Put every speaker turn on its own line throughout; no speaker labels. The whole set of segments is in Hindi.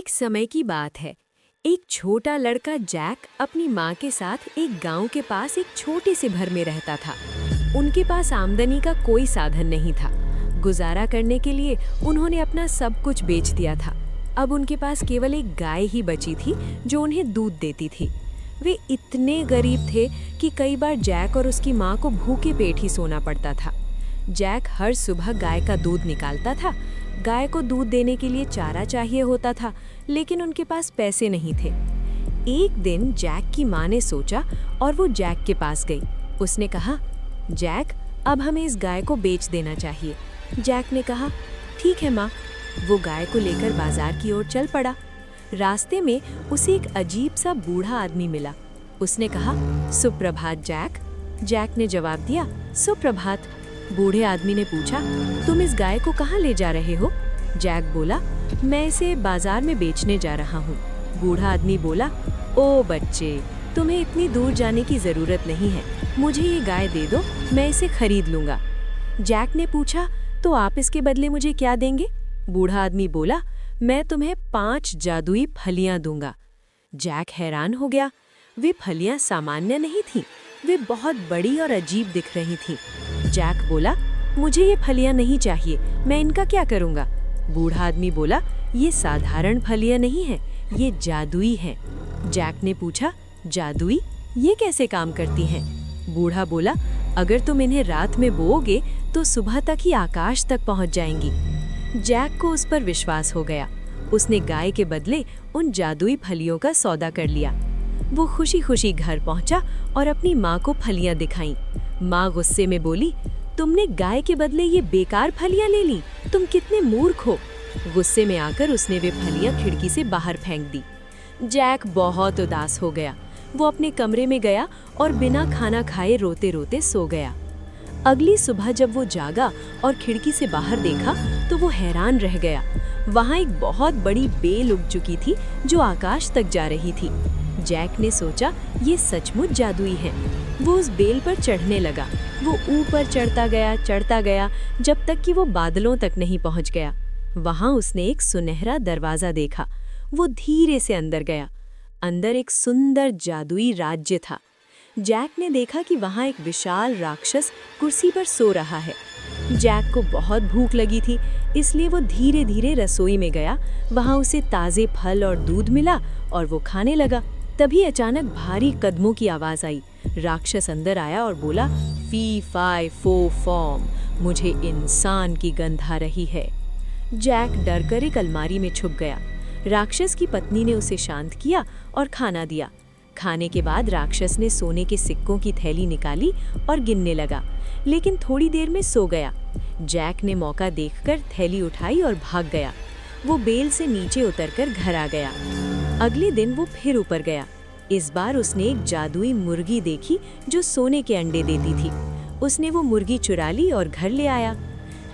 एक समय की बात है। एक छोटा लड़का जैक अपनी माँ के साथ एक गांव के पास एक छोटे से घर में रहता था। उनके पास आमदनी का कोई साधन नहीं था। गुजारा करने के लिए उन्होंने अपना सब कुछ बेच दिया था। अब उनके पास केवल एक गाय ही बची थी जो उन्हें दूध देती थी। वे इतने गरीब थे कि कई बार जैक और उसकी माँ को भूखे पेट ही सोना पड़ता था। जैक हर सुबह गाय का दूध निकालता था। गाय को दूध देने के लिए चारा चाहिए होता था, लेकिन उनके पास पैसे नहीं थे। एक दिन जैक की माँ ने सोचा और वो जैक के पास गई। उसने कहा, जैक, अब हमें इस गाय को बेच देना चाहिए। जैक ने कहा, ठीक है माँ। वो गाय को लेकर बाजार की ओर चल पड़ा। रास्ते में उसे एक अजीब सा बूढ़ा आदमी मिला। उसने कहा, सुप्रभात जैक। जैक ने जवाब दिया, सुप्रभात। बूढ़े आदमी ने पूछा, तुम इस गाय को कहाँ ले जा रहे हो? जैक बोला, मैं इसे बाजार में बेचने जा रहा हूँ। बूढ़ा आदमी बोला, ओ बच्चे, तुम्हें इतनी दूर जाने की जरूरत नहीं है। मुझे ये गाय दे दो, मैं इसे खरीद लूंगा। जैक ने पूछा, तो आप इसके बदले मुझे क्या देंगे? बूढ़ा आदमी बोला, मैं तुम्हें 5 जादुई फलियां दूंगा। जैक हैरान हो गया। वे फलियां सामान्य नहीं थीं, वे बहुत बड़ी और अजीब दिख रही थीं। जैक बोला, मुझे ये फलियां नहीं चाहिए, मैं इनका क्या करूंगा? बूढ़ा आदमी बोला, ये साधारण फलियां नहीं हैं, ये जादुई हैं। जैक ने पूछा, जादुई? ये कैसे काम करती हैं? बूढ़ा बोला, अगर तुम इन्हें रात में बोओगे तो सुबह तक ही आकाश तक पहुंच जाएंगी। जैक को उस पर विश्वास हो गया। उसने गाय के बदले उन जादुई फलियों का सौदा कर लिया। वो खुशी खुशी घर पहुंचा और अपनी माँ को फलियां दिखाईं। माँ गुस्से में बोली, तुमने गाय के बदले ये बेकार फलियां ले ली, तुम कितने मूर्ख हो। गुस्से में आकर उसने वे फलियां खिड़की से बाहर फेंक दी। जैक बहुत उदास हो गया। वो अपने कमरे में गया और बिना खाना खाए रोते रोते सो गया। अगली सुबह जब वो जागा और खिड़की से बाहर देखा तो वो हैरान रह गया। वहाँ एक बहुत बड़ी बेल उग चुकी थी जो आकाश तक जा रही थी। जैक ने सोचा, ये सचमुच जादुई है। वो उस बेल पर चढ़ने लगा। वो ऊपर चढ़ता गया जब तक कि वो बादलों तक नहीं पहुंच गया। वहां उसने एक सुनहरा दरवाजा देखा। वो धीरे से अंदर गया। अंदर एक सुंदर जादुई राज्य था। जैक ने देखा कि वहां एक विशाल राक्षस कुर्सी पर सो रहा है। जैक को बहुत भूख लगी थी, इसलिए वो धीरे धीरे रसोई में गया। वहां उसे ताजे फल और दूध मिला और वो खाने लगा। तभी अचानक भारी कदमों की आवाज आई। राक्षस अंदर आया और बोला, फी फाई फो फॉर्म, मुझे इंसान की गंध आ रही है। जैक डरकर एक अलमारी में छुप गया। राक्षस की पत्नी ने उसे शांत किया और खाना दिया। खाने के बाद राक्षस ने सोने के सिक्कों की थैली निकाली और गिनने लगा, लेकिन थोड़ी देर में सो गया। जैक ने मौका देखकर थैली उठाई और भाग गया। वो बेल से नीचे उतरकर घर आ गया। अगले दिन वो फिर ऊपर गया। इस बार उसने एक जादुई मुर्गी देखी जो सोने के अंडे देती थी। उसने वो मुर्गी चुरा ली और घर ले आया।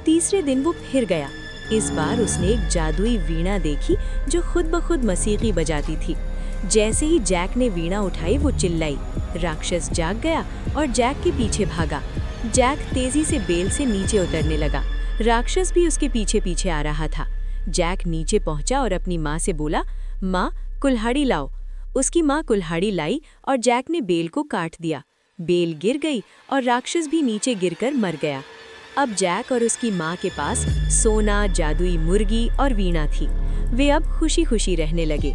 तीसरे दिन वो फिर गया। इस बार उसने एक जादुई वीणा देखी जो खुद ब खुद मसीकी बजाती थी। जैसे ही जैक ने वीणा उठाई वो चिल्लाई। राक्षस जाग गया और जैक के पीछे भागा। जैक तेजी से बेल से नीचे उतरने लगा। राक्षस भी उसके पीछे पीछे आ रहा था। जैक नीचे पहुंचा और अपनी माँ से बोला, माँ, कुल्हाड़ी लाओ। उसकी माँ कुल्हाड़ी लाई और जैक ने बेल को काट दिया। बेल गिर गई और राक्षस भी नीचे गिरकर मर गया। अब जैक और उसकी माँ के पास सोना, जादुई मुर्गी और वीणा थी। वे अब खुशी खुशी रहने लगे।